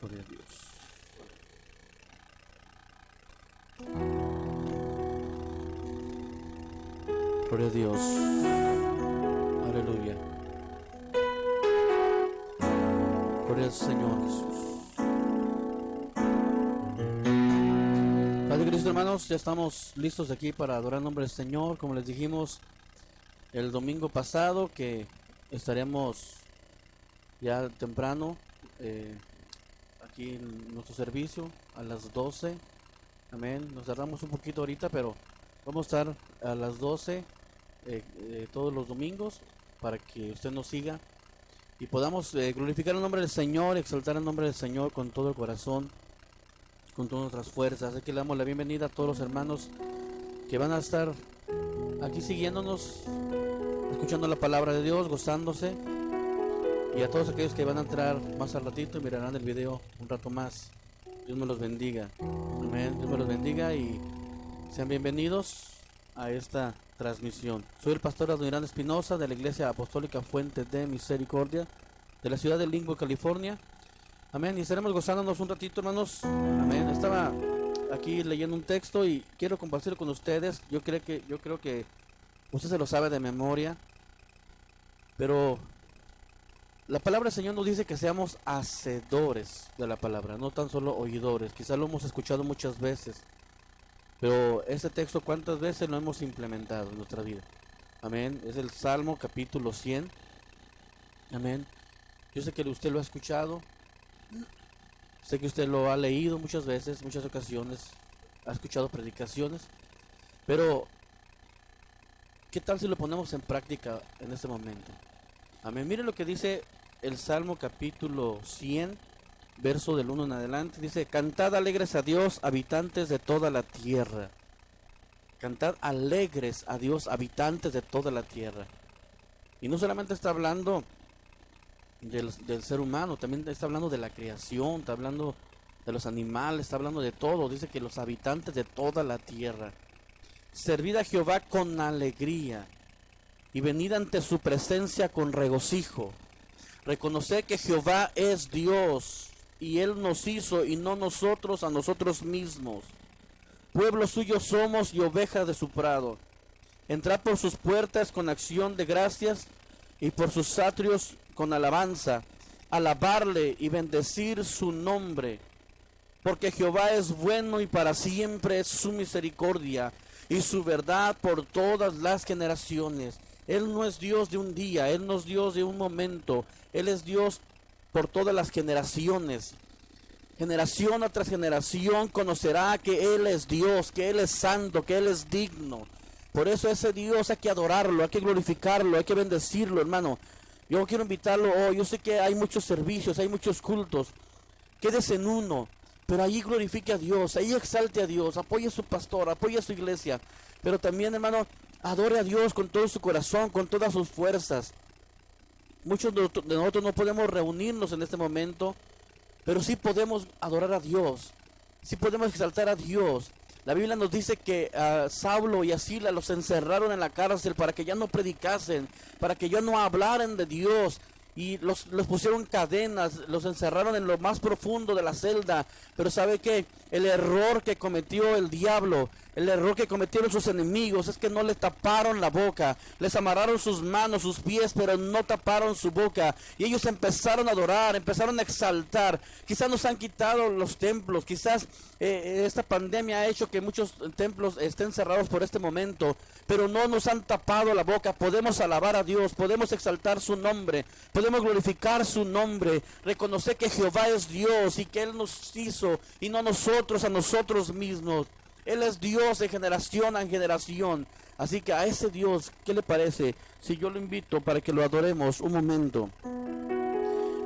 Gloria a Dios. Gloria a Dios. Aleluya. Gloria al Señor Jesús. Padre Cristo, hermanos, ya estamos listos aquí para adorar el nombre del Señor. Como les dijimos el domingo pasado, que estaremos ya temprano aquí en nuestro servicio a las 12. Amén. Nos tardamos un poquito ahorita, pero vamos a estar a las 12 todos los domingos para que usted nos siga y podamos glorificar el nombre del Señor, exaltar el nombre del Señor con todo el corazón, con todas nuestras fuerzas. Así que le damos la bienvenida a todos los hermanos que van a estar aquí siguiéndonos, escuchando la palabra de Dios, gozándose, y a todos aquellos que van a entrar más al ratito y mirarán el video un rato más. Dios me los bendiga. Amén. Dios me los bendiga y sean bienvenidos a esta transmisión. Soy el pastor Adoniran Espinosa de la Iglesia Apostólica Fuente de Misericordia de la ciudad de Linwood, California. Amén. Y estaremos gozándonos un ratito, hermanos. Amén. Estaba aquí leyendo un texto y quiero compartirlo con ustedes. Yo creo que usted se lo sabe de memoria, pero la palabra del Señor nos dice que seamos hacedores de la palabra, no tan solo oidores. Quizás lo hemos escuchado muchas veces, pero este texto, ¿cuántas veces lo hemos implementado en nuestra vida? Amén. Es el Salmo capítulo 100. Amén. Yo sé que usted lo ha escuchado. Sé que usted lo ha leído muchas veces, muchas ocasiones. Ha escuchado predicaciones. Pero, ¿qué tal si lo ponemos en práctica en este momento? Amén. Miren lo que dice el Salmo capítulo 100, verso del 1 en adelante. Dice: cantad alegres a Dios, habitantes de toda la tierra. Cantad alegres a Dios, habitantes de toda la tierra. Y no solamente está hablando del ser humano, también está hablando de la creación, está hablando de los animales, está hablando de todo. Dice que los habitantes de toda la tierra. Servid a Jehová con alegría y venid ante su presencia con regocijo. Reconoced que Jehová es Dios, y Él nos hizo y no nosotros a nosotros mismos. Pueblo suyo somos y ovejas de su prado. Entrad por sus puertas con acción de gracias y por sus atrios con alabanza. Alabarle y bendecir su nombre. Porque Jehová es bueno y para siempre es su misericordia y su verdad por todas las generaciones. Él no es Dios de un día, Él no es Dios de un momento, Él es Dios por todas las generaciones. Generación tras generación conocerá que Él es Dios, que Él es santo, que Él es digno. Por eso ese Dios hay que adorarlo, hay que glorificarlo, hay que bendecirlo, hermano. Yo quiero invitarlo hoy. Yo sé que hay muchos servicios, hay muchos cultos. Quédese en uno, pero ahí glorifique a Dios, ahí exalte a Dios, apoye a su pastor, apoye a su iglesia. Pero también, hermano, adore a Dios con todo su corazón, con todas sus fuerzas. Muchos de nosotros no podemos reunirnos en este momento, pero sí podemos adorar a Dios, sí podemos exaltar a Dios. La Biblia nos dice que a Saulo y a Sila los encerraron en la cárcel para que ya no predicasen, para que ya no hablaran de Dios. Y los pusieron cadenas, los encerraron en lo más profundo de la celda. Pero ¿sabe qué? El error que cometió el diablo, el error que cometieron sus enemigos es que no les taparon la boca. Les amarraron sus manos, sus pies, pero no taparon su boca. Y ellos empezaron a adorar, empezaron a exaltar. Quizás nos han quitado los templos, quizás esta pandemia ha hecho que muchos templos estén cerrados por este momento, pero no nos han tapado la boca. Podemos alabar a Dios, podemos exaltar su nombre, podemos glorificar su nombre, reconocer que Jehová es Dios y que Él nos hizo y no nosotros a nosotros mismos. Él es Dios de generación en generación. Así que a ese Dios, ¿qué le parece si yo lo invito para que lo adoremos un momento?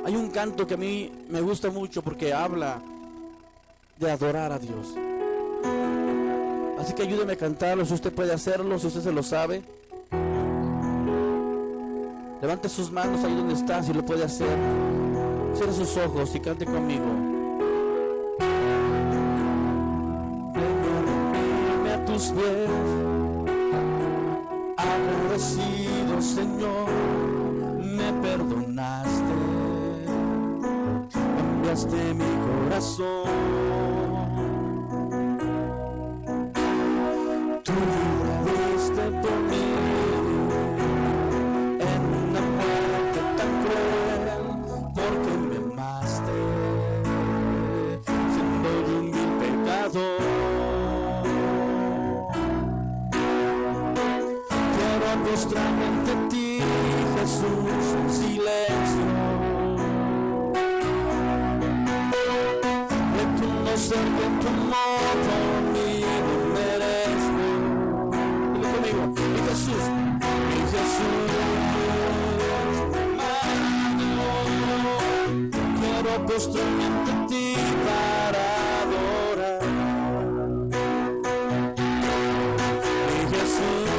Hay un canto que a mí me gusta mucho porque habla de adorar a Dios. Así que ayúdeme a cantarlo si usted puede hacerlo, si usted se lo sabe. Levante sus manos ahí donde está, si lo puede hacer. Cierre sus ojos y cante conmigo. Vengo a tus pies, agradecido, Señor, me perdonaste, cambiaste mi corazón. Tu vida diste por mí en una muerte tan cruel, porque me amaste, siendo yo un vil pecador. Postrarme ante ti, Jesús, en silencio, reconocer que tu amor por mí no merezco. Dile conmigo, mi Jesús, amado, quiero postrarme ante ti para adorar. Mi Jesús,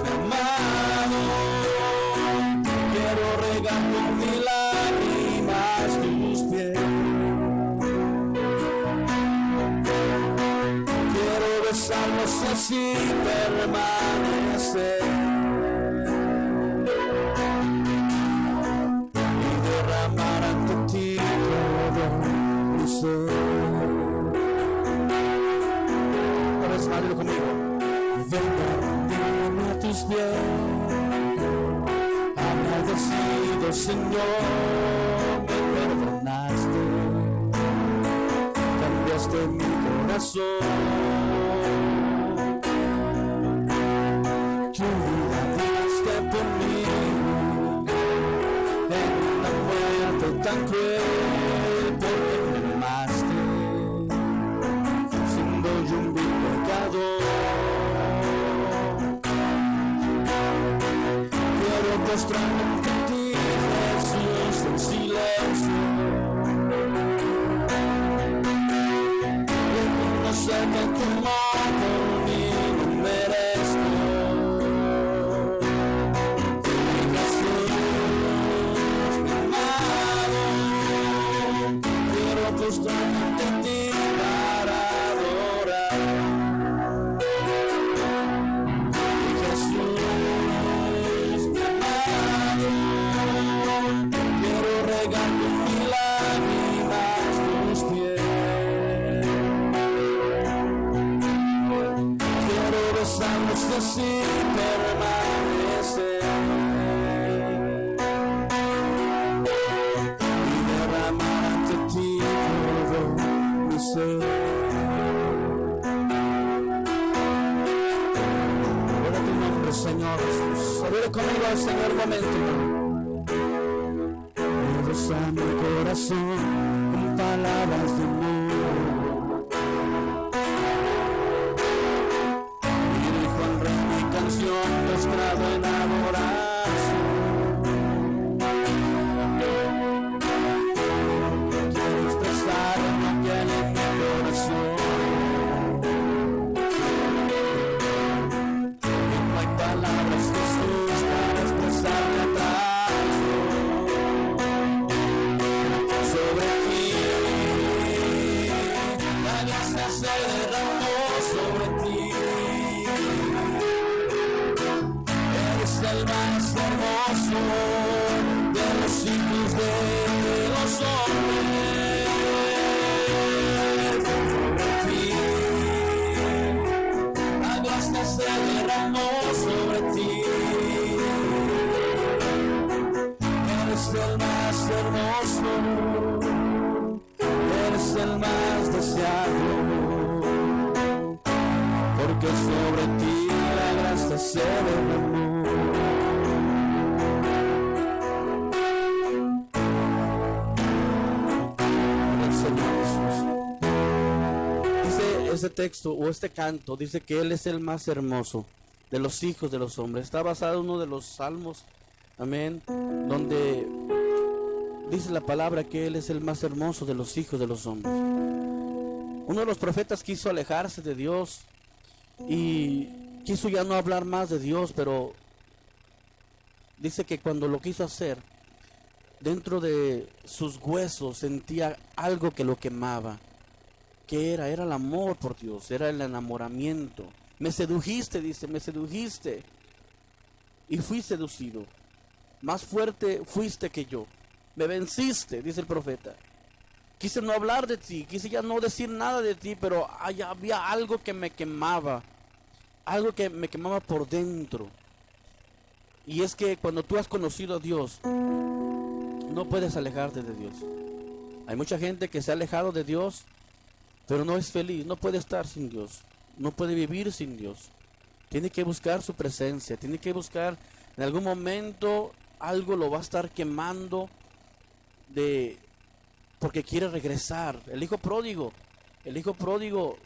amado, quiero regar con mis lágrimas tus pies, quiero besarlos así permanecer y derramar ante ti todo mi ser. Una vez más, dilo conmigo, venga a tus pies, agradecido, Señor, me perdonaste, cambiaste mi corazón. Tu vida diste por mí en una muerte tan cruel, porque me amaste, siendo yo un vil pecador. Postrarme ante ti, Jesús, en silencio, reconocer que tu amor por mí no merezco. Mi Jesús, mi amado, quiero postrarme ante ti para adorar. Mi Jesús, así permanecer y derramar ante ti todo mi ser. Ora tu nombre, Señor Jesús. Adore conmigo al Señor un momento. Rosa mi corazón con palabras de amor. Postrado en adoración, quiero expresar lo que hay en mi corazón, y no hay palabras, Jesús, para expresar mi atracción sobre ti. La gracia se derramó sobre ti. El más hermoso de los hijos de los hombres, sobre ti la gracia se derramó sobre ti. Eres el más hermoso, eres el más deseado, porque sobre ti la gracia se derramó. Este texto o este canto dice que Él es el más hermoso de los hijos de los hombres. Está basado en uno de los salmos, amén, donde dice la palabra que Él es el más hermoso de los hijos de los hombres. Uno de los profetas quiso alejarse de Dios y quiso ya no hablar más de Dios, pero dice que cuando lo quiso hacer, dentro de sus huesos sentía algo que lo quemaba. ¿Qué era? Era el amor por Dios, era el enamoramiento. Me sedujiste, dice, me sedujiste. y fui seducido. Más fuerte fuiste que yo. Me venciste, dice el profeta. Quise no hablar de ti, quise ya no decir nada de ti, pero había algo que me quemaba. Algo que me quemaba por dentro. Y es que cuando tú has conocido a Dios, no puedes alejarte de Dios. Hay mucha gente que se ha alejado de Dios, pero no es feliz, no puede estar sin Dios, no puede vivir sin Dios. Tiene que buscar su presencia, tiene que buscar, en algún momento algo lo va a estar quemando porque quiere regresar. El hijo pródigo,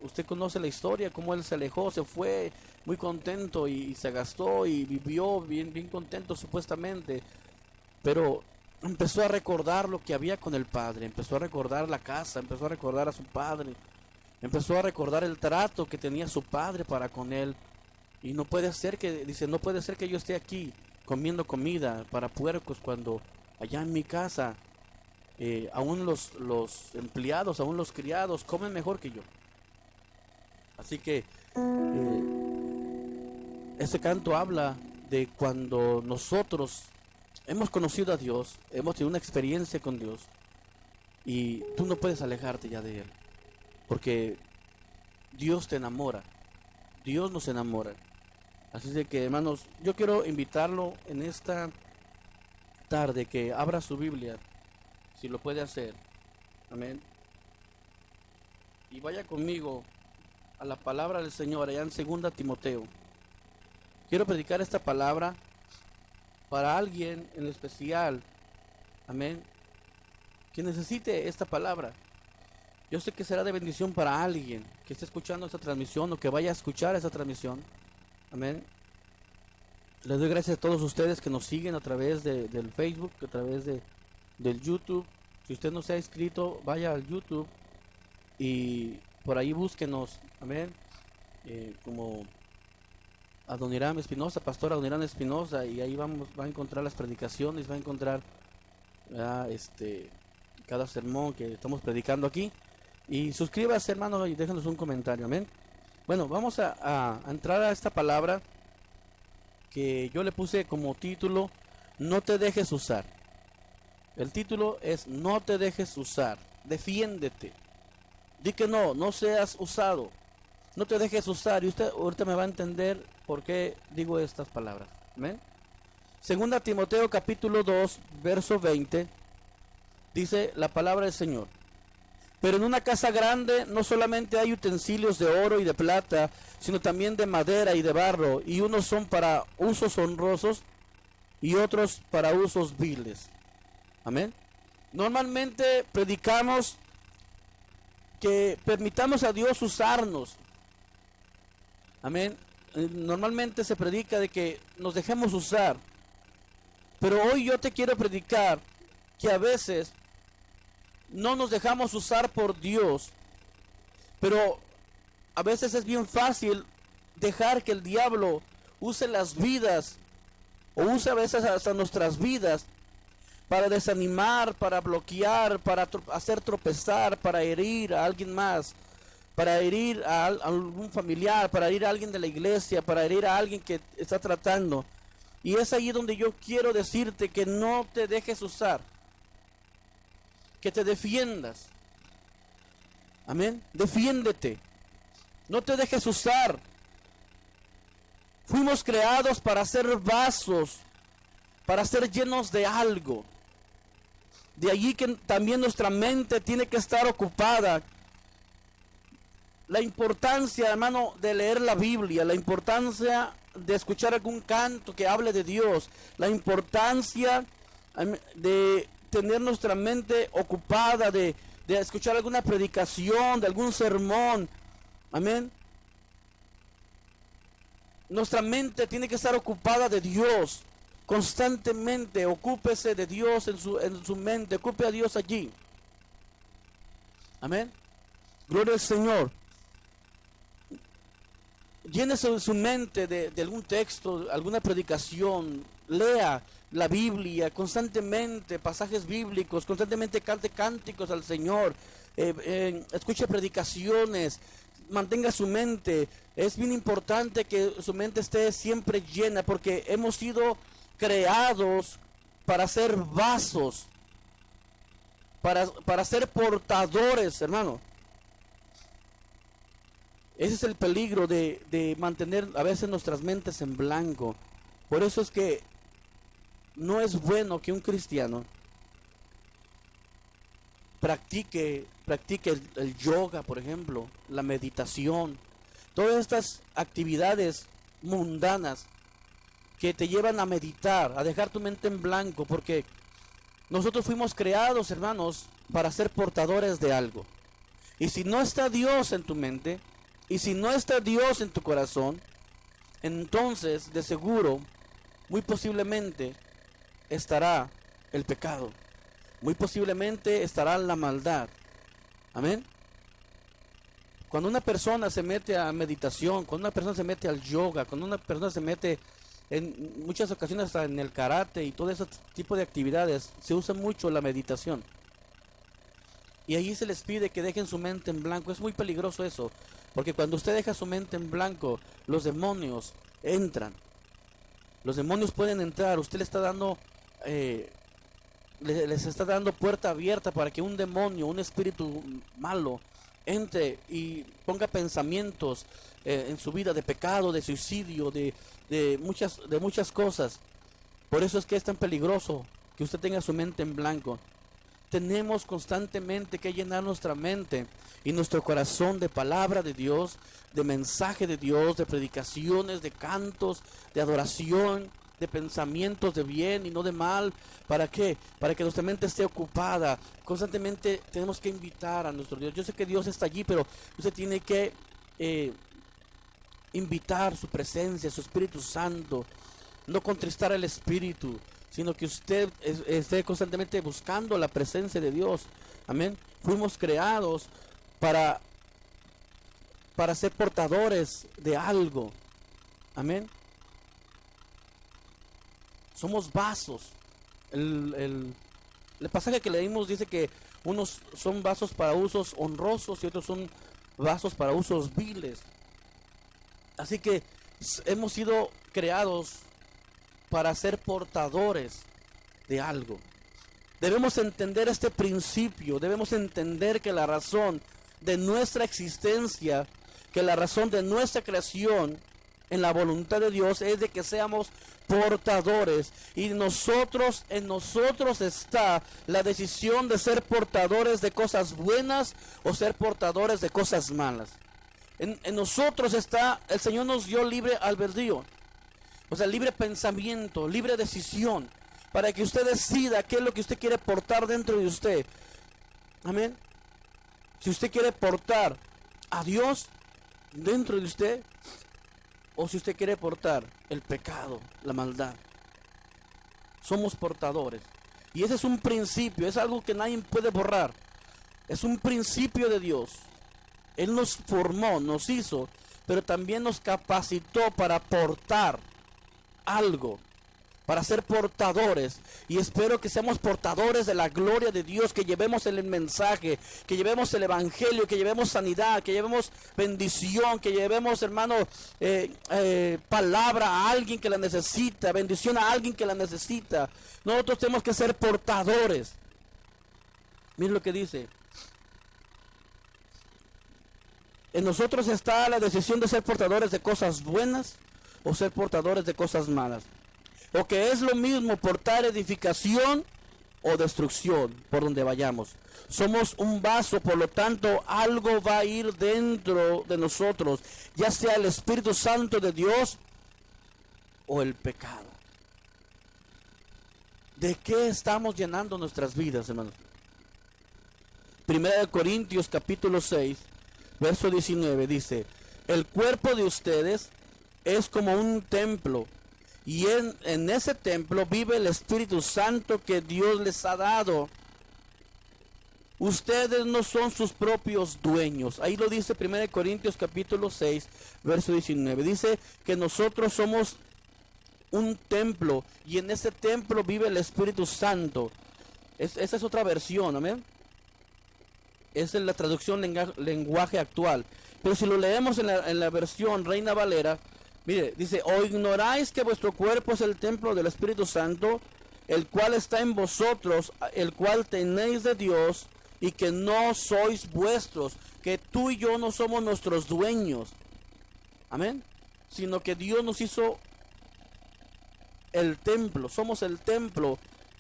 usted conoce la historia, cómo él se alejó, se fue muy contento y se gastó y vivió bien contento supuestamente, pero empezó a recordar lo que había con el padre, empezó a recordar la casa, empezó a recordar a su padre, empezó a recordar el trato que tenía su padre para con él. Y no puede ser no puede ser que yo esté aquí comiendo comida para puercos cuando allá en mi casa aún los empleados, aún los criados comen mejor que yo. Así que este canto habla de cuando nosotros hemos conocido a Dios, hemos tenido una experiencia con Dios y tú no puedes alejarte ya de Él, porque Dios te enamora, Dios nos enamora. Así de que, hermanos, yo quiero invitarlo en esta tarde que abra su Biblia, si lo puede hacer, amén, y vaya conmigo a la palabra del Señor allá en 2 Timoteo. Quiero predicar esta palabra para alguien en especial, amén, que necesite esta palabra. Yo sé que será de bendición para alguien que esté escuchando esta transmisión o que vaya a escuchar esta transmisión. Amén. Les doy gracias a todos ustedes que nos siguen a través del Facebook, a través del YouTube. Si usted no se ha inscrito, vaya al YouTube y por ahí búsquenos, amén, como Adoniram Espinosa, Pastor Adoniram Espinosa, y ahí va a encontrar las predicaciones, va a encontrar cada sermón que estamos predicando aquí. Y suscríbase, hermano, y déjanos un comentario, amén. Bueno, vamos a entrar a esta palabra que yo le puse como título, no te dejes usar. El título es no te dejes usar, defiéndete. Di que no seas usado, no te dejes usar. Y usted ahorita me va a entender por qué digo estas palabras. ¿Amén? 2 Timoteo capítulo 2, verso 20, dice la palabra del Señor. Pero en una casa grande no solamente hay utensilios de oro y de plata, sino también de madera y de barro, y unos son para usos honrosos y otros para usos viles. Amén. Normalmente predicamos que permitamos a Dios usarnos. Amén. Normalmente se predica de que nos dejemos usar. Pero hoy yo te quiero predicar que a veces no nos dejamos usar por Dios, pero a veces es bien fácil dejar que el diablo use las vidas, o use a veces hasta nuestras vidas, para desanimar, para bloquear, para hacer tropezar, para herir a alguien más, para herir a algún familiar, para herir a alguien de la iglesia, para herir a alguien que está tratando. Y es ahí donde yo quiero decirte que no te dejes usar, que te defiendas. Amén. Defiéndete. No te dejes usar. Fuimos creados para ser vasos, para ser llenos de algo. De allí que también nuestra mente tiene que estar ocupada. La importancia, hermano, de leer la Biblia, la importancia de escuchar algún canto que hable de Dios, la importancia de tener nuestra mente ocupada, de escuchar alguna predicación, de algún sermón. Amén. Nuestra mente tiene que estar ocupada de Dios. Constantemente ocúpese de Dios en su mente, ocupe a Dios allí. Amén. Gloria al Señor. Llénese su mente de algún texto, alguna predicación. Lea la Biblia constantemente, pasajes bíblicos, constantemente cante cánticos al Señor. escuche predicaciones, mantenga su mente. Es bien importante que su mente esté siempre llena, porque hemos sido creados para ser vasos, para ser portadores, hermano. Ese es el peligro de mantener a veces nuestras mentes en blanco. Por eso es que no es bueno que un cristiano practique el yoga, por ejemplo, la meditación, todas estas actividades mundanas que te llevan a meditar, a dejar tu mente en blanco, porque nosotros fuimos creados, hermanos, para ser portadores de algo. Y si no está Dios en tu mente, y si no está Dios en tu corazón, entonces de seguro, muy posiblemente, estará el pecado. Muy posiblemente estará la maldad. Amén. Cuando una persona se mete a meditación, cuando una persona se mete al yoga, cuando una persona se mete en muchas ocasiones hasta en el karate y todo ese tipo de actividades, se usa mucho la meditación. Y ahí se les pide que dejen su mente en blanco. Es muy peligroso eso, porque cuando usted deja su mente en blanco, los demonios entran. Los demonios pueden entrar. Usted le está dando les está dando puerta abierta para que un demonio, un espíritu malo, entre y ponga pensamientos en su vida de pecado, de suicidio, de muchas cosas. Por eso es que es tan peligroso que usted tenga su mente en blanco. Tenemos constantemente que llenar nuestra mente y nuestro corazón de palabra de Dios, de mensaje de Dios, de predicaciones, de cantos, de adoración, de pensamientos de bien y no de mal. ¿Para qué? Para que nuestra mente esté ocupada. Constantemente tenemos que invitar a nuestro Dios. Yo sé que Dios está allí, pero usted tiene que invitar su presencia, su Espíritu Santo. No contristar al Espíritu, sino que usted esté constantemente buscando la presencia de Dios. Amén. Fuimos creados para ser portadores de algo. Amén. Somos vasos. El pasaje que leímos dice que unos son vasos para usos honrosos y otros son vasos para usos viles. Así que hemos sido creados para ser portadores de algo. Debemos entender este principio, debemos entender que la razón de nuestra existencia, que la razón de nuestra creación en la voluntad de Dios es de que seamos portadores, y en nosotros está la decisión de ser portadores de cosas buenas o ser portadores de cosas malas. En nosotros está, el Señor nos dio libre albedrío, o sea, libre pensamiento, libre decisión, para que usted decida qué es lo que usted quiere portar dentro de usted. Amén. Si usted quiere portar a Dios dentro de usted, o si usted quiere portar el pecado, la maldad. Somos portadores. Y ese es un principio, es algo que nadie puede borrar. Es un principio de Dios. Él nos formó, nos hizo, pero también nos capacitó para portar algo, para ser portadores. Y espero que seamos portadores de la gloria de Dios, que llevemos el mensaje, que llevemos el evangelio, que llevemos sanidad, que llevemos bendición, que llevemos, hermano, palabra a alguien que la necesita, bendición a alguien que la necesita. Nosotros tenemos que ser portadores. Miren lo que dice. En nosotros está la decisión de ser portadores de cosas buenas o ser portadores de cosas malas. O que es lo mismo portar edificación o destrucción por donde vayamos. Somos un vaso, por lo tanto algo va a ir dentro de nosotros, ya sea el Espíritu Santo de Dios o el pecado. ¿De qué estamos llenando nuestras vidas, hermanos? Primera de Corintios capítulo 6, verso 19 dice: el cuerpo de ustedes es como un templo, y en ese templo vive el Espíritu Santo que Dios les ha dado. Ustedes no son sus propios dueños. Ahí lo dice 1 Corintios capítulo 6, verso 19. Dice que nosotros somos un templo, y en ese templo vive el Espíritu Santo. Esa es otra versión, amén. Esa es la traducción lenguaje actual. Pero si lo leemos en la versión Reina Valera, mire, dice, ¿o ignoráis que vuestro cuerpo es el templo del Espíritu Santo, el cual está en vosotros, el cual tenéis de Dios, y que no sois vuestros, que tú y yo no somos nuestros dueños? Amén. Sino que Dios nos hizo el templo, somos el templo.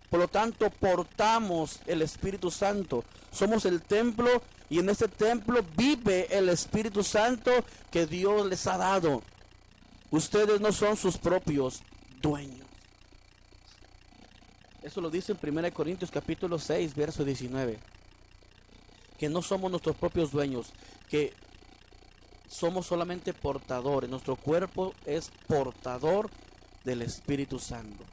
Por lo tanto, portamos el Espíritu Santo. Somos el templo y en este templo vive el Espíritu Santo que Dios les ha dado. Ustedes no son sus propios dueños. Eso lo dice en 1 Corintios capítulo 6, verso 19. Que no somos nuestros propios dueños, que somos solamente portadores. Nuestro cuerpo es portador del Espíritu Santo.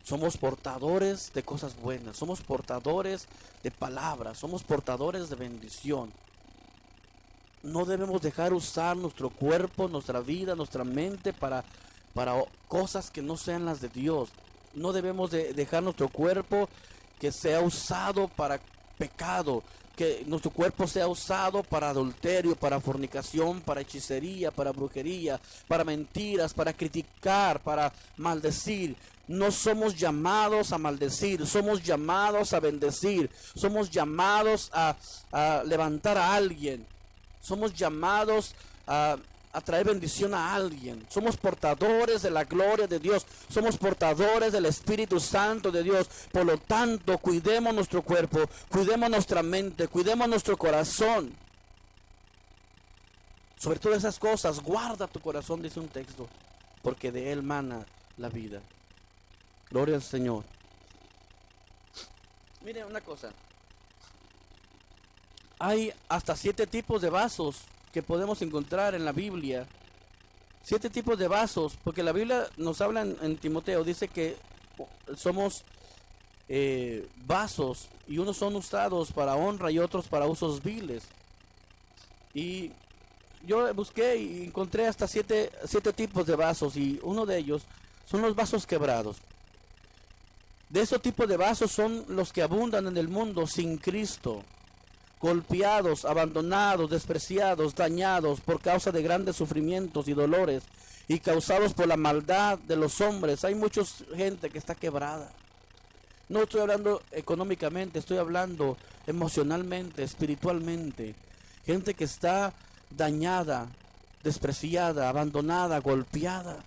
Somos portadores de cosas buenas, somos portadores de palabras, somos portadores de bendición. No debemos dejar usar nuestro cuerpo, nuestra vida, nuestra mente para cosas que no sean las de Dios. No debemos dejar nuestro cuerpo que sea usado para pecado, que nuestro cuerpo sea usado para adulterio, para fornicación, para hechicería, para brujería, para mentiras, para criticar, para maldecir. No somos llamados a maldecir, somos llamados a bendecir, somos llamados a levantar a alguien, somos llamados a traer bendición a alguien. Somos portadores de la gloria de Dios, somos portadores del Espíritu Santo de Dios. Por lo tanto, cuidemos nuestro cuerpo, cuidemos nuestra mente, cuidemos nuestro corazón. Sobre todas esas cosas, guarda tu corazón, dice un texto, porque de él mana la vida. Gloria al Señor. Mire una cosa. Hay hasta 7 tipos de vasos que podemos encontrar en la Biblia. 7 tipos de vasos, porque la Biblia nos habla en Timoteo, dice que somos vasos, y unos son usados para honra y otros para usos viles. Y yo busqué y encontré hasta 7 tipos de vasos, y uno de ellos son los vasos quebrados. De esos tipos de vasos son los que abundan en el mundo sin Cristo, golpeados, abandonados, despreciados, dañados por causa de grandes sufrimientos y dolores, y causados por la maldad de los hombres. Hay mucha gente que está quebrada. No estoy hablando económicamente, estoy hablando emocionalmente, espiritualmente. Gente que está dañada, despreciada, abandonada, golpeada.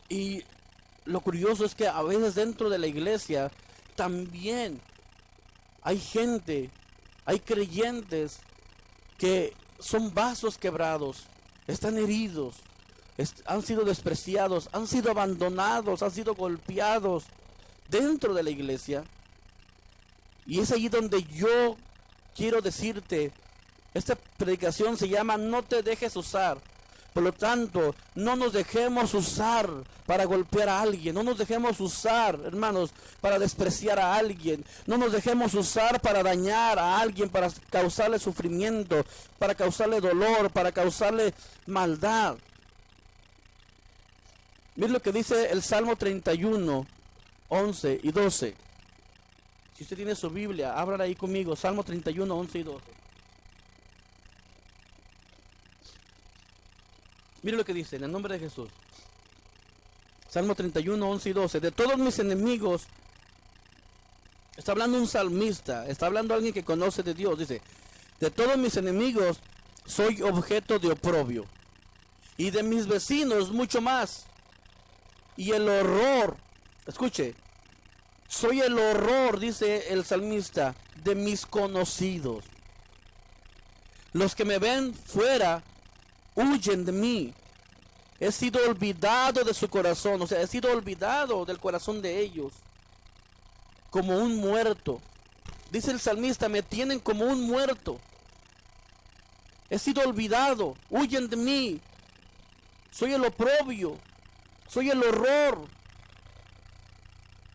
Y lo curioso es que a veces dentro de la iglesia también hay gente, hay creyentes que son vasos quebrados, están heridos, han sido despreciados, han sido abandonados, han sido golpeados dentro de la iglesia. Y es ahí donde yo quiero decirte, esta predicación se llama No te dejes usar. Por lo tanto, no nos dejemos usar para golpear a alguien. No nos dejemos usar, hermanos, para despreciar a alguien. No nos dejemos usar para dañar a alguien, para causarle sufrimiento, para causarle dolor, para causarle maldad. Miren lo que dice el Salmo 31, 11 y 12. Si usted tiene su Biblia, ábrala ahí conmigo. Salmo 31, 11 y 12. Mire lo que dice, en el nombre de Jesús. Salmo 31, 11 y 12. De todos mis enemigos, está hablando un salmista, está hablando alguien que conoce de Dios. Dice, de todos mis enemigos soy objeto de oprobio, y de mis vecinos mucho más. Y el horror, escuche, soy el horror, dice el salmista, de mis conocidos. Los que me ven fuera huyen de mí. He sido olvidado de su corazón, o sea, he sido olvidado del corazón de ellos, como un muerto. Dice el salmista, me tienen como un muerto. He sido olvidado, huyen de mí. Soy el oprobio, soy el horror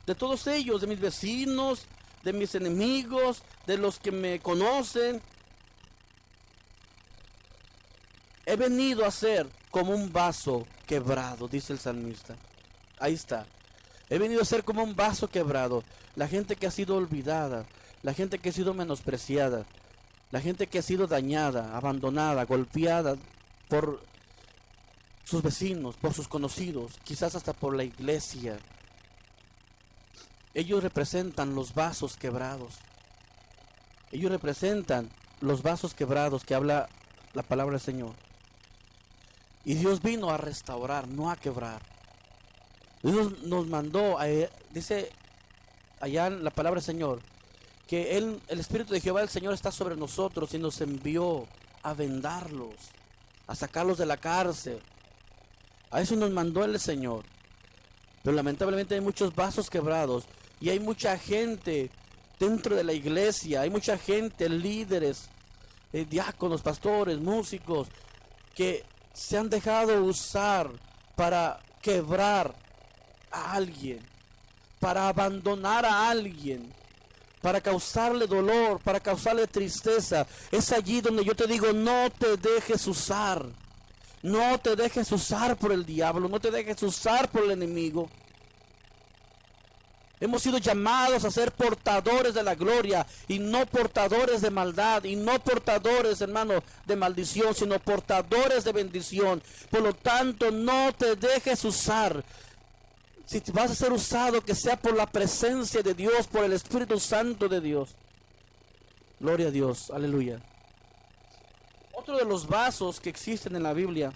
de todos ellos, de mis vecinos, de mis enemigos, de los que me conocen. He venido a ser como un vaso quebrado, dice el salmista. Ahí está. He venido a ser como un vaso quebrado. La gente que ha sido olvidada, la gente que ha sido menospreciada, la gente que ha sido dañada, abandonada, golpeada por sus vecinos, por sus conocidos, quizás hasta por la iglesia. Ellos representan los vasos quebrados. Ellos representan los vasos quebrados que habla la palabra del Señor. Y Dios vino a restaurar, no a quebrar. Dios nos mandó, dice allá en la palabra del Señor, que el Espíritu de Jehová, el Señor, está sobre nosotros y nos envió a vendarlos, a sacarlos de la cárcel. A eso nos mandó el Señor. Pero lamentablemente hay muchos vasos quebrados y hay mucha gente dentro de la iglesia, hay mucha gente, líderes, diáconos, pastores, músicos, que se han dejado usar para quebrar a alguien, para abandonar a alguien, para causarle dolor, para causarle tristeza. Es allí donde yo te digo, no te dejes usar. No te dejes usar por el diablo, no te dejes usar por el enemigo. Hemos sido llamados a ser portadores de la gloria y no portadores de maldad y no portadores, hermano, de maldición, sino portadores de bendición. Por lo tanto, no te dejes usar. Si vas a ser usado, que sea por la presencia de Dios, por el Espíritu Santo de Dios. Gloria a Dios, aleluya. Otro de los vasos que existen en la Biblia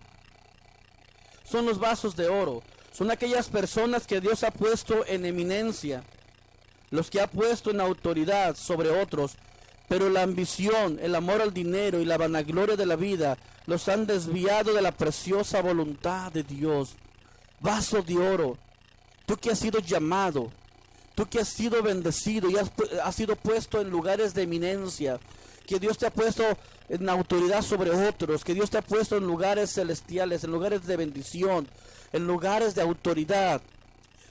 son los vasos de oro. Son aquellas personas que Dios ha puesto en eminencia, los que ha puesto en autoridad sobre otros, pero la ambición, el amor al dinero y la vanagloria de la vida los han desviado de la preciosa voluntad de Dios. Vaso de oro, tú que has sido llamado, tú que has sido bendecido y has sido puesto en lugares de eminencia, que Dios te ha puesto en autoridad sobre otros, que Dios te ha puesto en lugares celestiales, en lugares de bendición, en lugares de autoridad.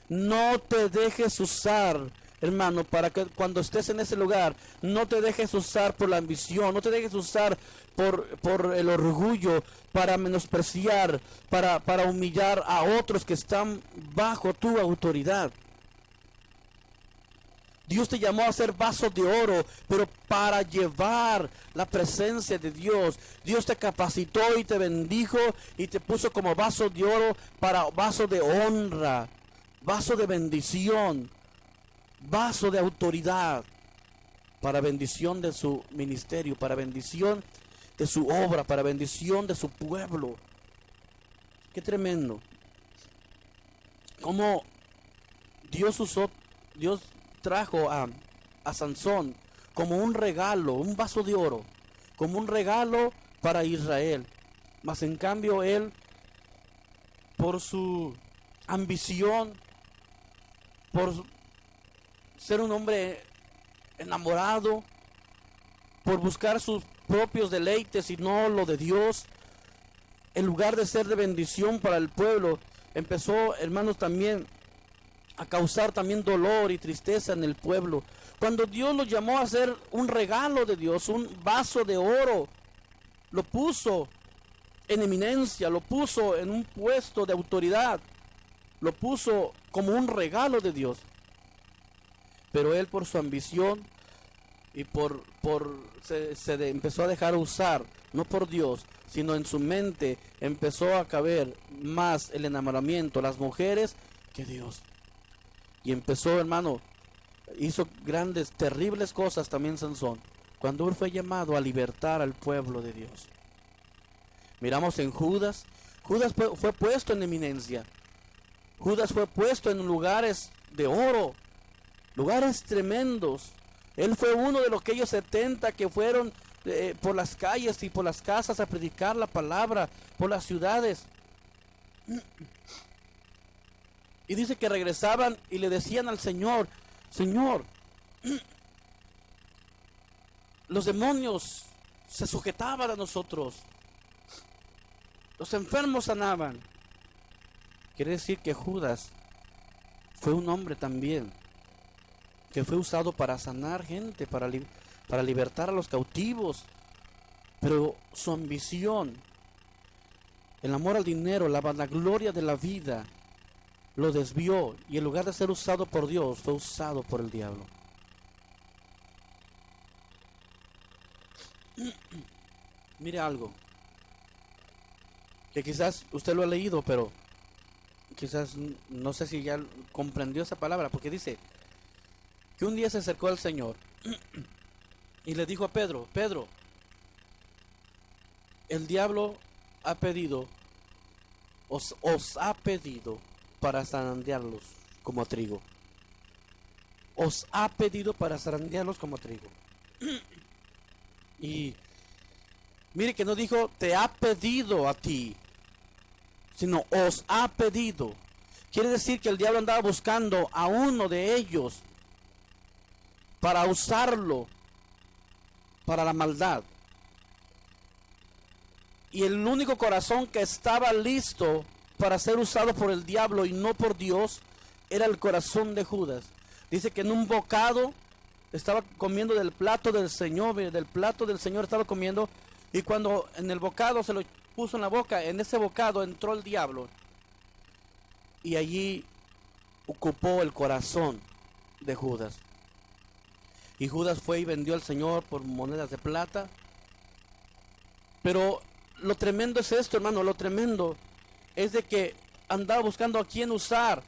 No te dejes usar, hermano, para que cuando estés en ese lugar, no te dejes usar por la ambición, no te dejes usar por el orgullo, para menospreciar, para humillar a otros que están bajo tu autoridad. Dios te llamó a ser vaso de oro, pero para llevar la presencia de Dios. Dios te capacitó y te bendijo y te puso como vaso de oro para vaso de honra, vaso de bendición, vaso de autoridad, para bendición de su ministerio, para bendición de su obra, para bendición de su pueblo. Qué tremendo. Como Dios trajo a Sansón como un regalo, un vaso de oro, como un regalo para Israel. Mas en cambio él, por su ambición, por ser un hombre enamorado, por buscar sus propios deleites y no lo de Dios, en lugar de ser de bendición para el pueblo, empezó, hermanos, también a causar también dolor y tristeza en el pueblo. Cuando Dios lo llamó a ser un regalo de Dios, un vaso de oro, lo puso en eminencia, lo puso en un puesto de autoridad, lo puso como un regalo de Dios. Pero él, por su ambición y se empezó a dejar usar, no por Dios, sino en su mente empezó a caber más el enamoramiento, las mujeres, que Dios. Y empezó, hermano, hizo grandes, terribles cosas también Sansón, cuando él fue llamado a libertar al pueblo de Dios. Miramos en Judas. Judas fue puesto en eminencia. Judas fue puesto en lugares de oro, lugares tremendos. Él fue uno de los aquellos 70 que fueron por las calles y por las casas a predicar la palabra, por las ciudades. Y dice que regresaban y le decían al Señor: Señor, los demonios se sujetaban a nosotros, los enfermos sanaban. Quiere decir que Judas fue un hombre también que fue usado para sanar gente, para libertar a los cautivos. Pero su ambición, el amor al dinero, la vanagloria de la vida, lo desvió, y en lugar de ser usado por Dios, fue usado por el diablo. Mire algo, que quizás usted lo ha leído, pero quizás no sé si ya comprendió esa palabra, porque dice que un día se acercó al Señor y le dijo a Pedro, Pedro, el diablo ha pedido, os ha pedido para zarandearlos como a trigo. Os ha pedido para zarandearlos como a trigo. Y mire que no dijo te ha pedido a ti, sino os ha pedido. Quiere decir que el diablo andaba buscando a uno de ellos para usarlo para la maldad. Y el único corazón que estaba listo para ser usado por el diablo y no por Dios era el corazón de Judas. Dice que en un bocado estaba comiendo del plato del Señor, estaba comiendo, y cuando en el bocado se lo puso en la boca, en ese bocado entró el diablo y allí ocupó el corazón de Judas. Y Judas fue y vendió al Señor por monedas de plata. Pero lo tremendo es esto, hermano, lo tremendo es de que andaba buscando a quién usar.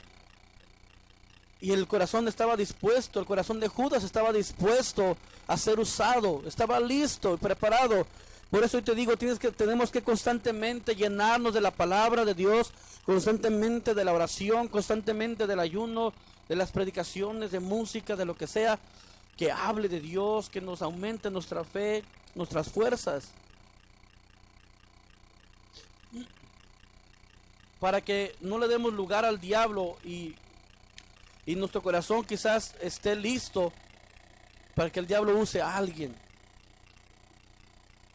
Y el corazón estaba dispuesto, el corazón de Judas estaba dispuesto a ser usado, estaba listo y preparado. Por eso hoy te digo, tenemos que constantemente llenarnos de la palabra de Dios, constantemente de la oración, constantemente del ayuno, de las predicaciones, de música, de lo que sea, que hable de Dios, que nos aumente nuestra fe, nuestras fuerzas, para que no le demos lugar al diablo y nuestro corazón quizás esté listo para que el diablo use a alguien.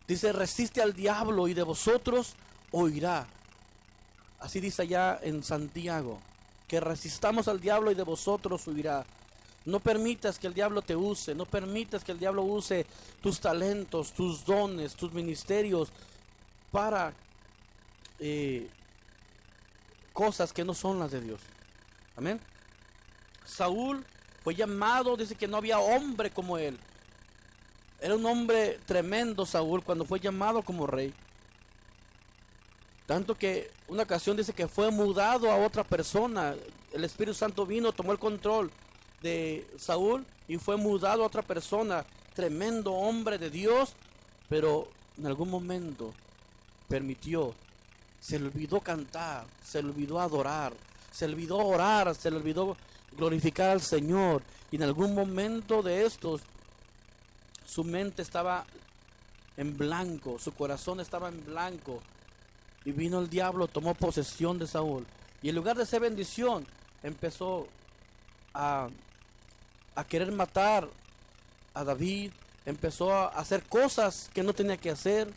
Dice, resiste al diablo y de vosotros oirá. Así dice allá en Santiago, que resistamos al diablo y de vosotros oirá. No permitas que el diablo te use, no permitas que el diablo use tus talentos, tus dones, tus ministerios para cosas que no son las de Dios. Amén. Saúl fue llamado, dice que no había hombre como él. Era un hombre tremendo Saúl cuando fue llamado como rey. Tanto que una ocasión dice que fue mudado a otra persona. El Espíritu Santo vino, tomó el control de Saúl y fue mudado a otra persona. Tremendo hombre de Dios, pero en algún momento permitió, se le olvidó cantar, se le olvidó adorar, se le olvidó orar, se le olvidó glorificar al Señor. Y en algún momento de estos, su mente estaba en blanco, su corazón estaba en blanco. Y vino el diablo, tomó posesión de Saúl. Y en lugar de ser bendición, empezó a querer matar a David. Empezó a hacer cosas que no tenía que hacer.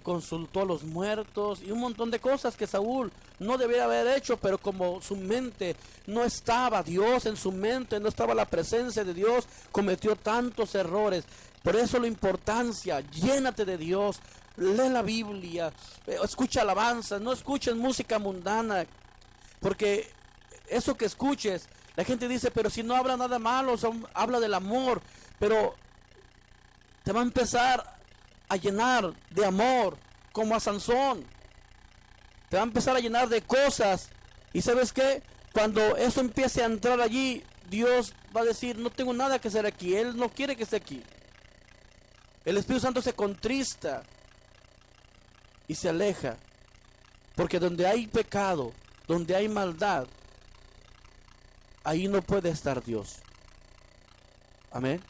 Consultó a los muertos y un montón de cosas que Saúl no debía haber hecho, pero como su mente no estaba Dios en su mente, no estaba la presencia de Dios, cometió tantos errores. Por eso la importancia, llénate de Dios, lee la Biblia, escucha alabanzas, no escuches música mundana, porque eso que escuches, la gente dice, pero si no habla nada malo, habla del amor, pero te va a empezar a llenar de amor, como a Sansón. Te va a empezar a llenar de cosas. Y ¿sabes qué? Cuando eso empiece a entrar allí, Dios va a decir, no tengo nada que hacer aquí. Él no quiere que esté aquí. El Espíritu Santo se contrista y se aleja. Porque donde hay pecado, donde hay maldad, ahí no puede estar Dios. Amén.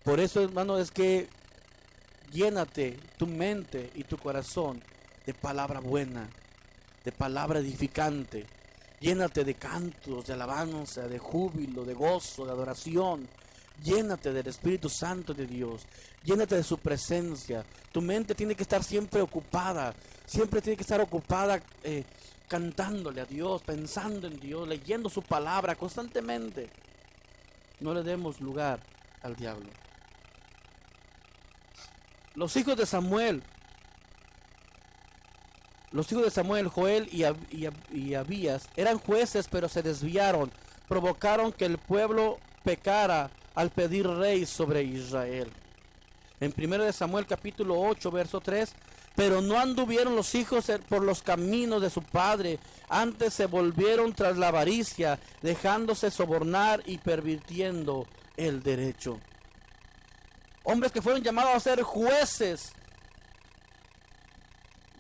Por eso, hermano, es que llénate tu mente y tu corazón de palabra buena, de palabra edificante. Llénate de cantos, de alabanza, de júbilo, de gozo, de adoración. Llénate del Espíritu Santo de Dios. Llénate de su presencia. Tu mente tiene que estar siempre ocupada. Siempre tiene que estar ocupada cantándole a Dios, pensando en Dios, leyendo su palabra constantemente. No le demos lugar al diablo. Los hijos de Samuel, Joel y Abías, eran jueces, pero se desviaron, provocaron que el pueblo pecara al pedir rey sobre Israel. En 1 de Samuel capítulo 8, verso 3, pero no anduvieron los hijos por los caminos de su padre, antes se volvieron tras la avaricia, dejándose sobornar y pervirtiendo el derecho. Hombres que fueron llamados a ser jueces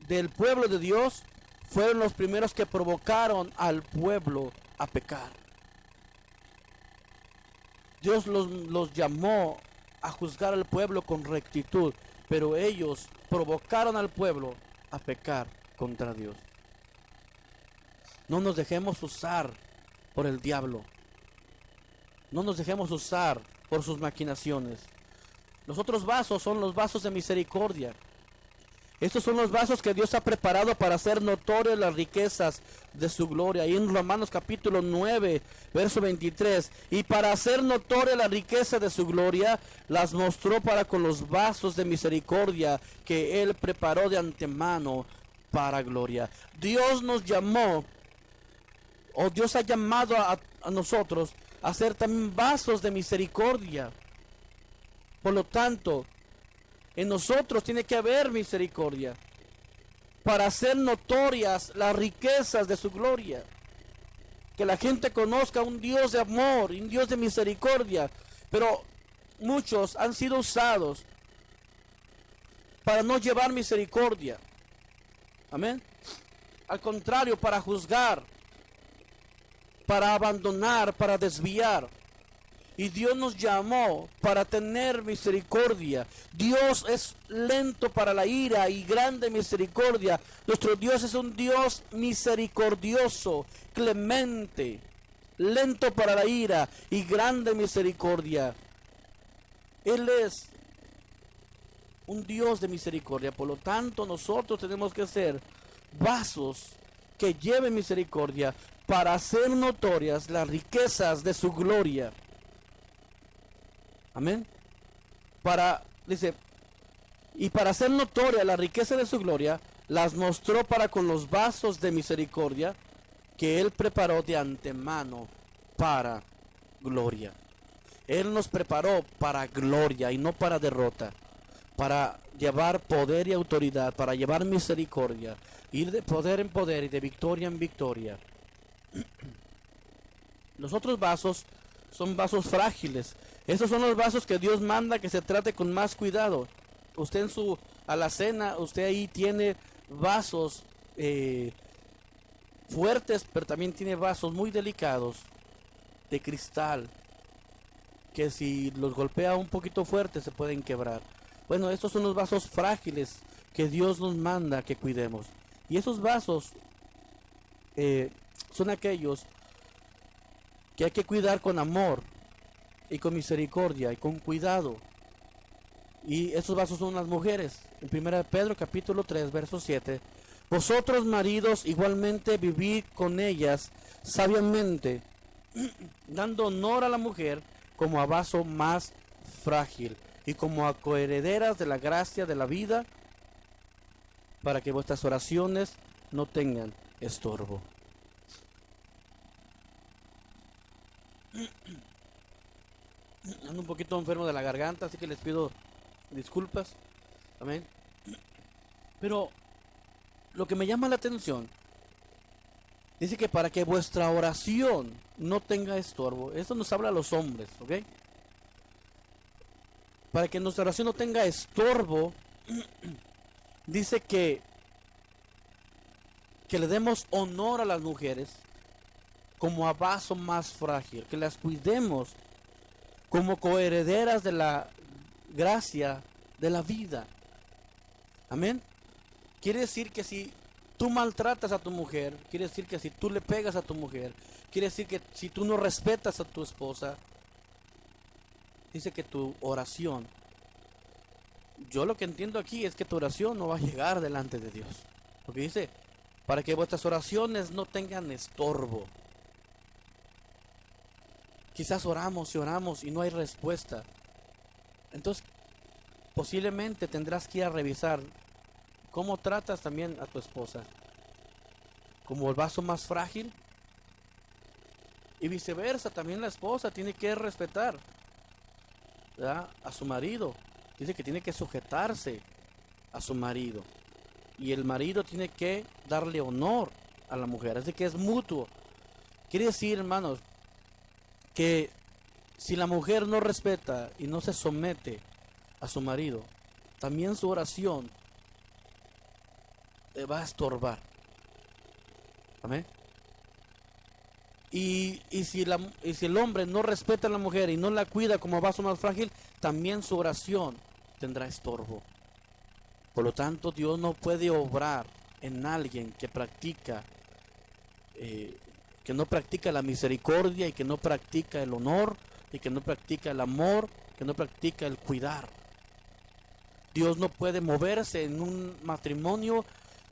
del pueblo de Dios, fueron los primeros que provocaron al pueblo a pecar. Dios los llamó a juzgar al pueblo con rectitud, pero ellos provocaron al pueblo a pecar contra Dios. No nos dejemos usar por el diablo. No nos dejemos usar por sus maquinaciones. Los otros vasos son los vasos de misericordia. Estos son los vasos que Dios ha preparado para hacer notorias las riquezas de su gloria. Y en Romanos capítulo 9, verso 23. Y para hacer notoria la riqueza de su gloria, las mostró para con los vasos de misericordia que Él preparó de antemano para gloria. Dios nos llamó, o Dios ha llamado a nosotros a ser también vasos de misericordia. Por lo tanto, en nosotros tiene que haber misericordia para hacer notorias las riquezas de su gloria. Que la gente conozca un Dios de amor, un Dios de misericordia. Pero muchos han sido usados para no llevar misericordia. Amén. Al contrario, para juzgar, para abandonar, para desviar. Y Dios nos llamó para tener misericordia. Dios es lento para la ira y grande misericordia. Nuestro Dios es un Dios misericordioso, clemente, lento para la ira y grande misericordia. Él es un Dios de misericordia. Por lo tanto, nosotros tenemos que ser vasos que lleven misericordia para hacer notorias las riquezas de su gloria. Amén. Dice, y para hacer notoria la riqueza de su gloria, las mostró para con los vasos de misericordia que Él preparó de antemano para gloria. Él nos preparó para gloria y no para derrota, para llevar poder y autoridad, para llevar misericordia, ir de poder en poder y de victoria en victoria. Los otros vasos son vasos frágiles. Estos son los vasos que Dios manda que se trate con más cuidado. Usted en su alacena, usted ahí tiene vasos fuertes, pero también tiene vasos muy delicados de cristal, que si los golpea un poquito fuerte se pueden quebrar. Bueno, estos son los vasos frágiles que Dios nos manda que cuidemos. Y esos vasos son aquellos que hay que cuidar con amor y con misericordia y con cuidado. Y esos vasos son las mujeres. En 1 Pedro capítulo 3, verso 7. Vosotros maridos igualmente vivid con ellas sabiamente, dando honor a la mujer como a vaso más frágil y como a coherederas de la gracia de la vida, para que vuestras oraciones no tengan estorbo. Ando un poquito enfermo de la garganta, así que les pido disculpas. Amén. Pero lo que me llama la atención dice que para que vuestra oración no tenga estorbo. Esto nos habla a los hombres, ¿ok? Para que nuestra oración no tenga estorbo, dice que le demos honor a las mujeres como a vaso más frágil, que las cuidemos como coherederas de la gracia de la vida. Amén. Quiere decir que si tú maltratas a tu mujer, quiere decir que si tú le pegas a tu mujer, quiere decir que si tú no respetas a tu esposa, dice que tu oración, yo lo que entiendo aquí es que tu oración no va a llegar delante de Dios. Porque dice, para que vuestras oraciones no tengan estorbo. Quizás oramos y oramos y no hay respuesta. Entonces, posiblemente tendrás que ir a revisar cómo tratas también a tu esposa. Como el vaso más frágil. Y viceversa, también la esposa tiene que respetar, ¿verdad?, a su marido Dice que tiene que sujetarse a su marido. Y el marido tiene que darle honor a la mujer. Así que es mutuo. Quiere decir, hermanos, que si la mujer no respeta y no se somete a su marido, también su oración va a estorbar. Amén. Y si el hombre no respeta a la mujer y no la cuida como vaso más frágil, también su oración tendrá estorbo. Por lo tanto, Dios no puede obrar en alguien que no practica la misericordia y que no practica el honor y que no practica el amor, que no practica el cuidar. Dios no puede moverse en un matrimonio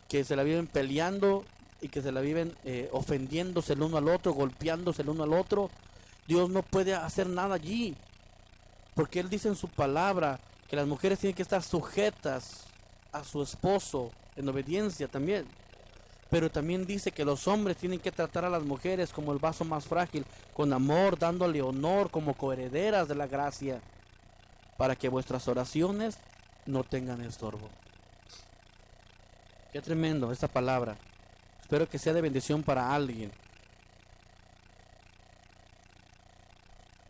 que se la viven peleando y que se la viven ofendiéndose el uno al otro, golpeándose el uno al otro. Dios no puede hacer nada allí, porque Él dice en su palabra que las mujeres tienen que estar sujetas a su esposo en obediencia también. Pero también dice que los hombres tienen que tratar a las mujeres como el vaso más frágil, con amor, dándole honor como coherederas de la gracia, para que vuestras oraciones no tengan estorbo. Qué tremendo esta palabra. Espero que sea de bendición para alguien.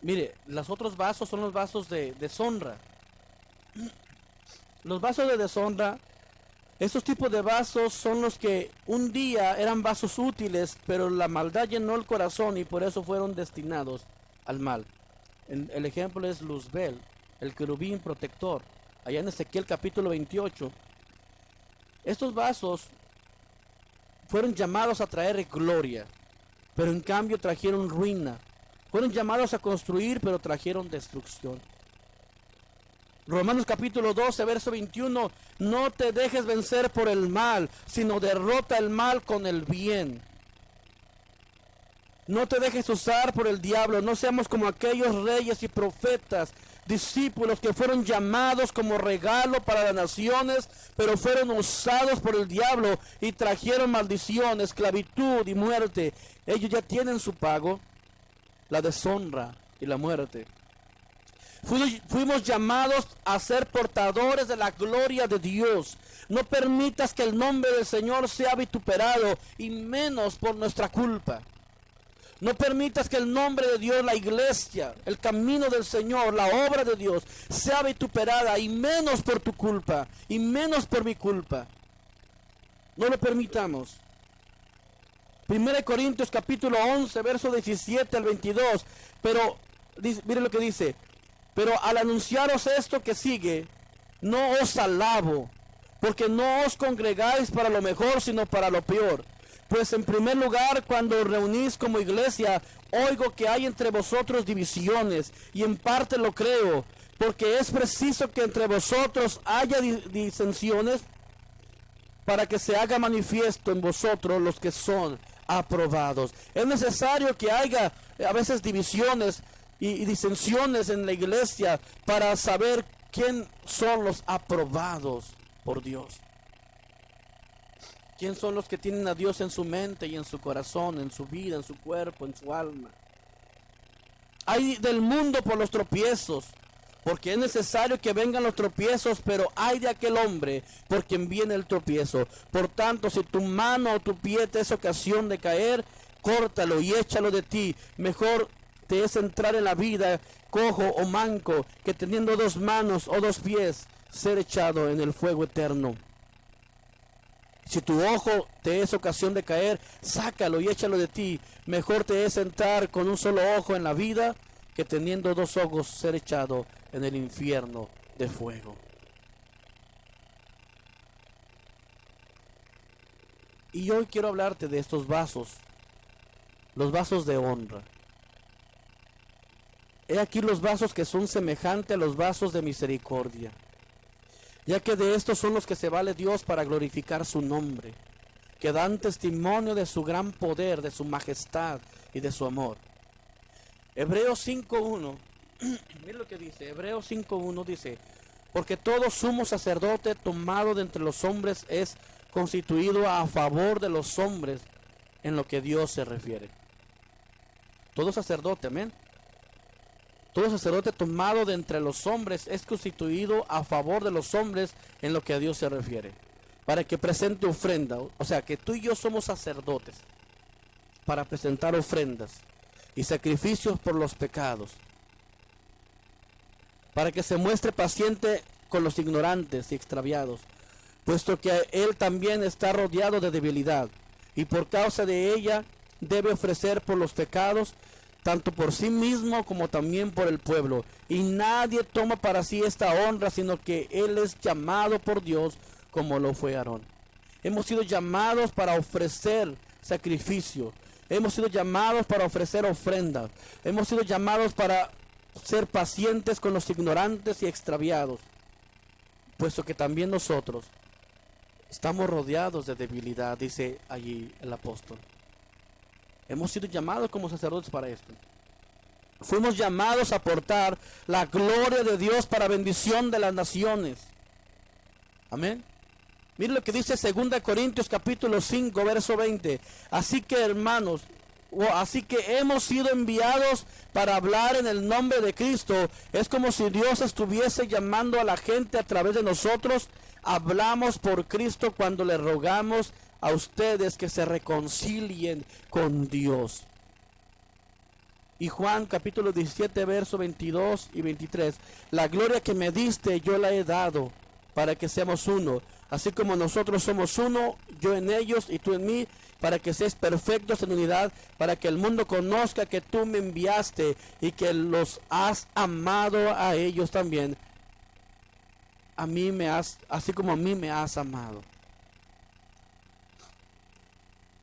Mire, los otros vasos son los vasos de deshonra. Los vasos de deshonra, estos tipos de vasos son los que un día eran vasos útiles, pero la maldad llenó el corazón y por eso fueron destinados al mal. El ejemplo es Luzbel, el querubín protector, allá en Ezequiel capítulo 28. Estos vasos fueron llamados a traer gloria, pero en cambio trajeron ruina. Fueron llamados a construir, pero trajeron destrucción. Romanos capítulo 12, verso 21, no te dejes vencer por el mal, sino derrota el mal con el bien. No te dejes usar por el diablo, no seamos como aquellos reyes y profetas, discípulos que fueron llamados como regalo para las naciones, pero fueron usados por el diablo y trajeron maldición, esclavitud y muerte. Ellos ya tienen su pago, la deshonra y la muerte. Fuimos llamados a ser portadores de la gloria de Dios. No permitas que el nombre del Señor sea vituperado, y menos por nuestra culpa. No permitas que el nombre de Dios, la iglesia, el camino del Señor, la obra de Dios, sea vituperada, y menos por tu culpa, y menos por mi culpa. No lo permitamos. 1 Corintios capítulo 11, verso 17 al 22. Pero, mire lo que dice. Pero al anunciaros esto que sigue, no os alabo, porque no os congregáis para lo mejor, sino para lo peor. Pues en primer lugar, cuando os reunís como iglesia, oigo que hay entre vosotros divisiones, y en parte lo creo, porque es preciso que entre vosotros haya disensiones, para que se haga manifiesto en vosotros los que son aprobados. Es necesario que haya a veces divisiones y disensiones en la iglesia para saber quién son los aprobados por Dios. ¿Quién son los que tienen a Dios en su mente y en su corazón, en su vida, en su cuerpo, en su alma? Hay del mundo por los tropiezos, porque es necesario que vengan los tropiezos, pero hay de aquel hombre por quien viene el tropiezo. Por tanto, si tu mano o tu pie te es ocasión de caer, córtalo y échalo de ti. Mejor te es entrar en la vida cojo o manco, que teniendo dos manos o dos pies, ser echado en el fuego eterno. Si tu ojo te es ocasión de caer, sácalo y échalo de ti. Mejor te es entrar con un solo ojo en la vida, que teniendo dos ojos ser echado en el infierno de fuego. Y hoy quiero hablarte de estos vasos, los vasos de honra. He aquí los vasos que son semejantes a los vasos de misericordia, ya que de estos son los que se vale Dios para glorificar su nombre, que dan testimonio de su gran poder, de su majestad y de su amor. Hebreos 5.1, mira lo que dice, Hebreos 5.1 dice, porque todo sumo sacerdote tomado de entre los hombres es constituido a favor de los hombres en lo que Dios se refiere. Todo sacerdote, amén. Todo sacerdote tomado de entre los hombres es constituido a favor de los hombres en lo que a Dios se refiere, para que presente ofrenda. O sea, que tú y yo somos sacerdotes para presentar ofrendas y sacrificios por los pecados, para que se muestre paciente con los ignorantes y extraviados, puesto que él también está rodeado de debilidad, y por causa de ella debe ofrecer por los pecados, tanto por sí mismo como también por el pueblo. Y nadie toma para sí esta honra, sino que él es llamado por Dios, como lo fue Aarón. Hemos sido llamados para ofrecer sacrificio. Hemos sido llamados para ofrecer ofrendas. Hemos sido llamados para ser pacientes con los ignorantes y extraviados, puesto que también nosotros estamos rodeados de debilidad, dice allí el apóstol. Hemos sido llamados como sacerdotes para esto. Fuimos llamados a aportar la gloria de Dios para bendición de las naciones. Amén. Miren lo que dice 2 Corintios capítulo 5, verso 20. Así que, hermanos, así que hemos sido enviados para hablar en el nombre de Cristo. Es como si Dios estuviese llamando a la gente a través de nosotros. Hablamos por Cristo cuando le rogamos a ustedes que se reconcilien con Dios. Y Juan capítulo 17, verso 22 y 23. La gloria que me diste yo la he dado para que seamos uno. Así como nosotros somos uno, yo en ellos y tú en mí, para que seas perfectos en unidad, para que el mundo conozca que tú me enviaste y que los has amado a ellos también. Así como a mí me has amado.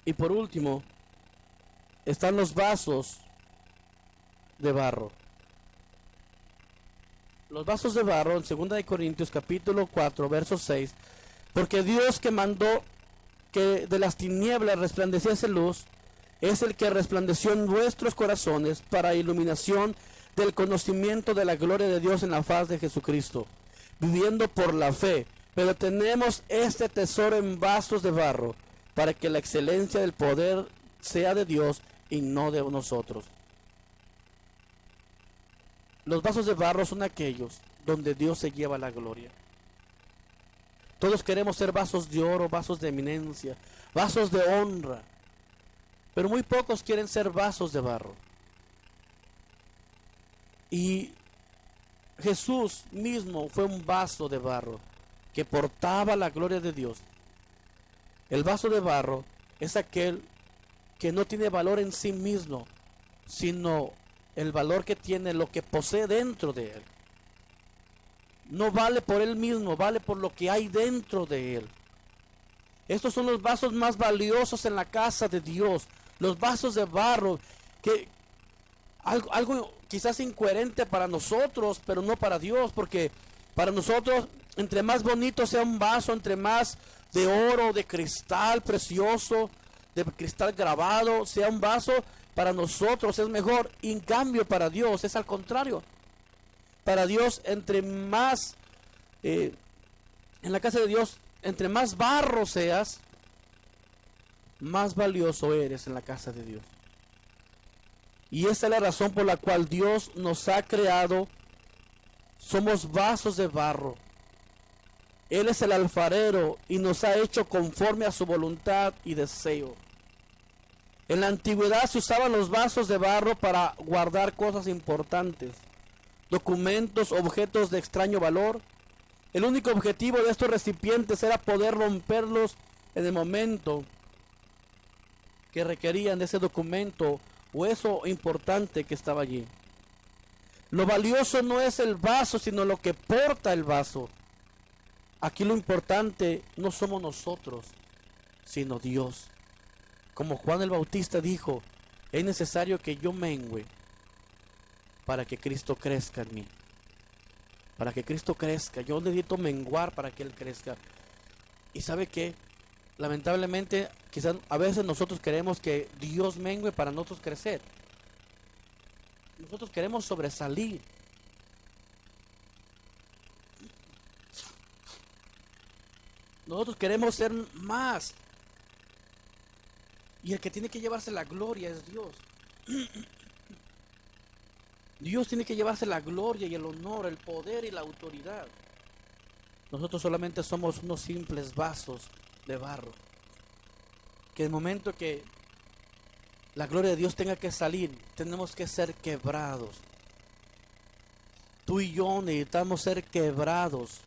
Y por último, están los vasos de barro. Los vasos de barro en 2 Corintios capítulo 4, verso 6. Porque Dios que mandó que de las tinieblas resplandeciese luz, es el que resplandeció en vuestros corazones para iluminación del conocimiento de la gloria de Dios en la faz de Jesucristo, viviendo por la fe. Pero tenemos este tesoro en vasos de barro, para que la excelencia del poder sea de Dios y no de nosotros. Los vasos de barro son aquellos donde Dios se lleva la gloria. Todos queremos ser vasos de oro, vasos de eminencia, vasos de honra, pero muy pocos quieren ser vasos de barro. Y Jesús mismo fue un vaso de barro que portaba la gloria de Dios. El vaso de barro es aquel que no tiene valor en sí mismo, sino el valor que tiene lo que posee dentro de él. No vale por él mismo, vale por lo que hay dentro de él. Estos son los vasos más valiosos en la casa de Dios. Los vasos de barro, que algo quizás incoherente para nosotros, pero no para Dios, porque para nosotros, entre más bonito sea un vaso, entre más de oro, de cristal precioso, de cristal grabado, sea un vaso, para nosotros es mejor. Y en cambio para Dios es al contrario. Para Dios, entre más, en la casa de Dios, entre más barro seas, más valioso eres en la casa de Dios. Y esa es la razón por la cual Dios nos ha creado. Somos vasos de barro. Él es el alfarero y nos ha hecho conforme a su voluntad y deseo. En la antigüedad se usaban los vasos de barro para guardar cosas importantes, documentos, objetos de extraño valor. El único objetivo de estos recipientes era poder romperlos en el momento que requerían de ese documento o eso importante que estaba allí. Lo valioso no es el vaso, sino lo que porta el vaso. Aquí lo importante no somos nosotros, sino Dios. Como Juan el Bautista dijo, es necesario que yo mengüe para que Cristo crezca en mí. Para que Cristo crezca. Yo necesito menguar para que Él crezca. ¿Y sabe qué? Lamentablemente, quizás a veces nosotros queremos que Dios mengue para nosotros crecer. Nosotros queremos sobresalir. Nosotros queremos ser más. Y el que tiene que llevarse la gloria es Dios. Dios tiene que llevarse la gloria y el honor, el poder y la autoridad. Nosotros solamente somos unos simples vasos de barro. Que el momento que la gloria de Dios tenga que salir, tenemos que ser quebrados. Tú y yo necesitamos ser quebrados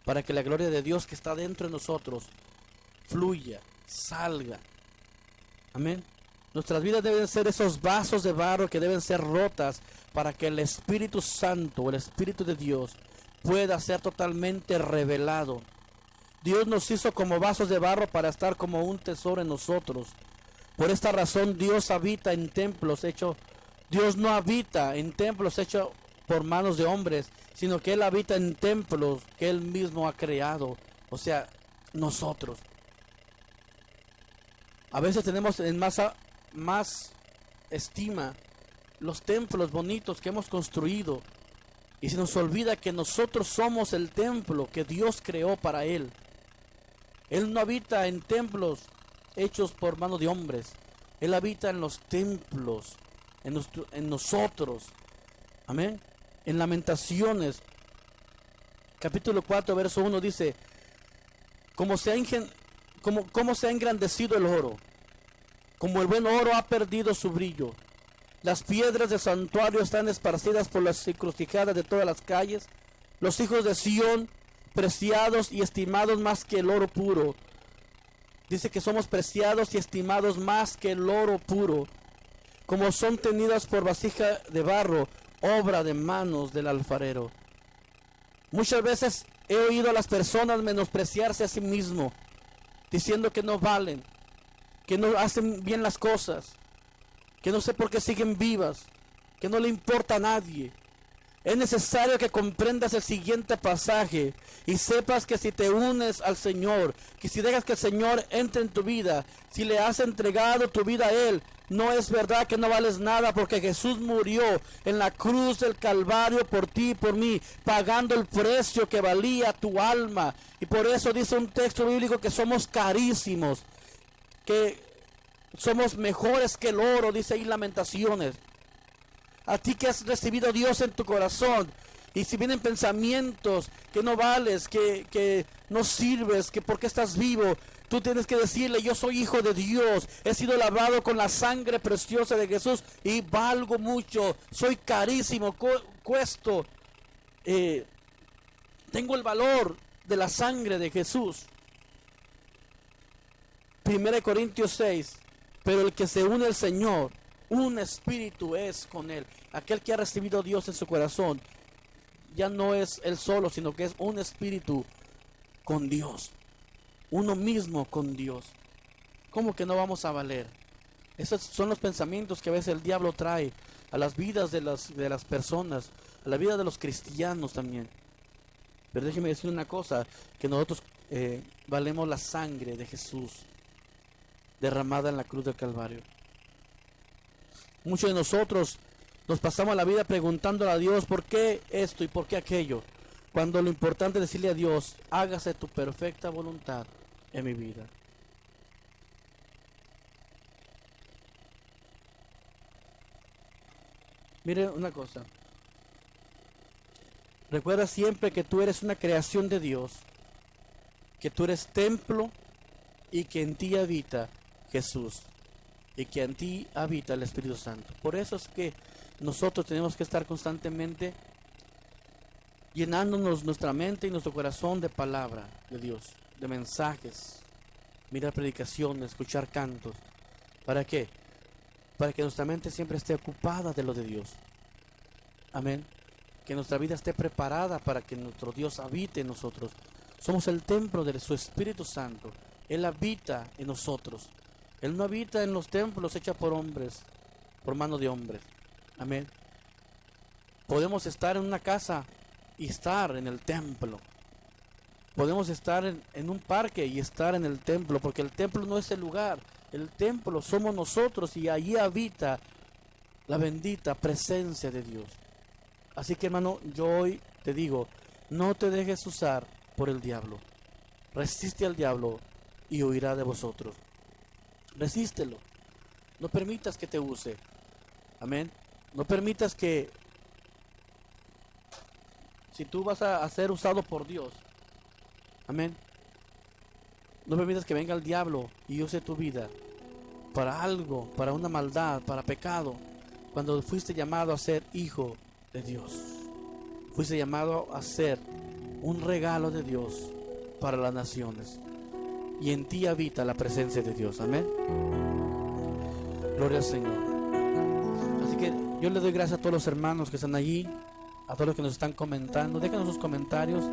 para que la gloria de Dios que está dentro de nosotros fluya, salga. Amén. Nuestras vidas deben ser esos vasos de barro que deben ser rotas para que el Espíritu Santo, el Espíritu de Dios, pueda ser totalmente revelado. Dios nos hizo como vasos de barro para estar como un tesoro en nosotros. Por esta razón Dios habita en templos hechos. Dios no habita en templos hechos por manos de hombres, sino que Él habita en templos que Él mismo ha creado, o sea, nosotros. A veces tenemos en más estima los templos bonitos que hemos construido y se nos olvida que nosotros somos el templo que Dios creó para Él. Él no habita en templos hechos por mano de hombres. Él habita en los templos, en nosotros. Amén. En Lamentaciones, capítulo 4, verso 1 dice, como se ha engrandecido el oro, como el buen oro ha perdido su brillo. Las piedras del santuario están esparcidas por las encrucijadas de todas las calles. Los hijos de Sión, preciados y estimados más que el oro puro. Dice que somos preciados y estimados más que el oro puro. Como son tenidas por vasija de barro, obra de manos del alfarero. Muchas veces he oído a las personas menospreciarse a sí mismo, diciendo que no valen, que no hacen bien las cosas, que no sé por qué siguen vivas, que no le importa a nadie. Es necesario que comprendas el siguiente pasaje y sepas que si te unes al Señor, que si dejas que el Señor entre en tu vida, si le has entregado tu vida a Él, no es verdad que no vales nada, porque Jesús murió en la cruz del Calvario por ti y por mí, pagando el precio que valía tu alma. Y por eso dice un texto bíblico que somos carísimos, que somos mejores que el oro, dice ahí Lamentaciones. A ti que has recibido a Dios en tu corazón, y si vienen pensamientos que no vales, que no sirves, que por qué estás vivo, tú tienes que decirle: yo soy hijo de Dios, he sido lavado con la sangre preciosa de Jesús y valgo mucho, soy carísimo, cuesto, tengo el valor de la sangre de Jesús. 1 Corintios 6, pero el que se une al Señor, un espíritu es con Él. Aquel que ha recibido a Dios en su corazón, ya no es él solo, sino que es un espíritu con Dios, uno mismo con Dios. ¿Cómo que no vamos a valer? Esos son los pensamientos que a veces el diablo trae a las vidas de las personas, a la vida de los cristianos también. Pero déjeme decir una cosa, que nosotros valemos la sangre de Jesús derramada en la cruz del Calvario. Muchos de nosotros nos pasamos la vida preguntándole a Dios por qué esto y por qué aquello, cuando lo importante es decirle a Dios: hágase tu perfecta voluntad en mi vida. Mire una cosa, recuerda siempre que tú eres una creación de Dios, que tú eres templo y que en ti habita Jesús y que en ti habita el Espíritu Santo. Por eso es que nosotros tenemos que estar constantemente llenándonos nuestra mente y nuestro corazón de palabra de Dios, de mensajes, mirar predicaciones, escuchar cantos. ¿Para qué? Para que nuestra mente siempre esté ocupada de lo de Dios. Amén. Que nuestra vida esté preparada para que nuestro Dios habite en nosotros. Somos el templo de su Espíritu Santo. Él habita en nosotros. Él no habita en los templos hechos por hombres, por mano de hombres. Amén. Podemos estar en una casa y estar en el templo. Podemos estar en un parque y estar en el templo, porque el templo no es el lugar. El templo somos nosotros y allí habita la bendita presencia de Dios. Así que, hermano, yo hoy te digo: no te dejes usar por el diablo. Resiste al diablo y huirá de vosotros. Resístelo. No permitas que te use. Amén. No permitas que Si tú vas a ser usado por Dios, amén, no permitas que venga el diablo y use tu vida para algo, para una maldad, para pecado, cuando fuiste llamado a ser hijo de Dios. Fuiste llamado a ser un regalo de Dios para las naciones. Y en ti habita la presencia de Dios. Amén. Gloria al Señor. Así que yo le doy gracias a todos los hermanos que están allí, a todos los que nos están comentando. Déjanos sus comentarios,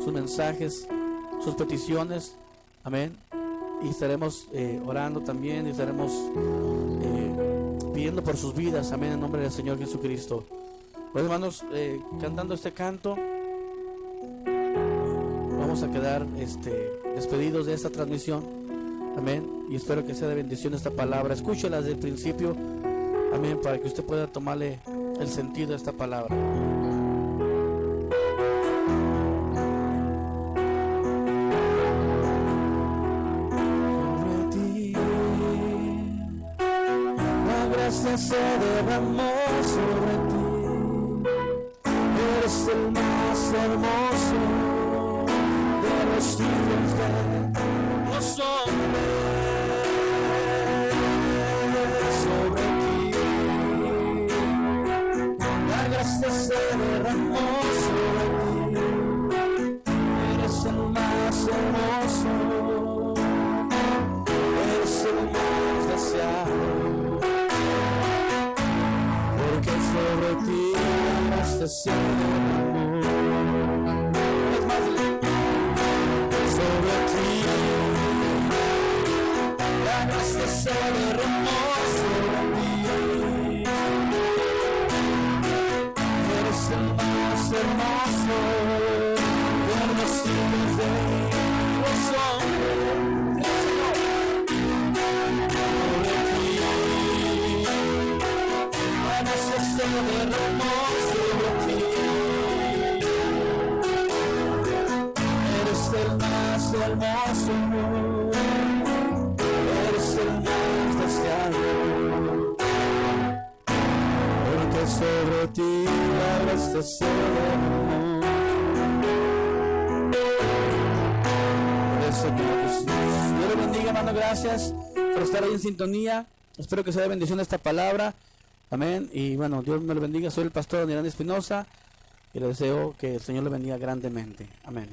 sus mensajes, sus peticiones. Amén. Y estaremos orando también, y estaremos pidiendo por sus vidas. Amén, en nombre del Señor Jesucristo. Bueno, hermanos, cantando este canto, vamos a quedar despedidos de esta transmisión. Amén. Y espero que sea de bendición esta palabra. Escúchela desde el principio. Amén. Para que usted pueda tomarle el sentido de esta palabra. Sobre ti la gracia se derramó sobre ti. Eres el más hermoso de los hijos de los hombres. Sobre ti la gracia se derramó sobre ti. Eres el más hermoso, eres el más deseado, porque sobre ti la gracia se derramó. Sobre ti la gracia se derramó sobre ti. Eres el más hermoso de los hijos de los hombres. Sobre ti la gracia se derramó sobre ti. Eres el más hermoso, eres el más deseado, porque sobre ti la gracia se derramó. Señor Jesús, Dios le bendiga, hermano. Gracias por estar ahí en sintonía. Espero que sea de bendición esta palabra. Amén. Y bueno, Dios me lo bendiga. Soy el pastor Nirán Espinosa y le deseo que el Señor le bendiga grandemente. Amén.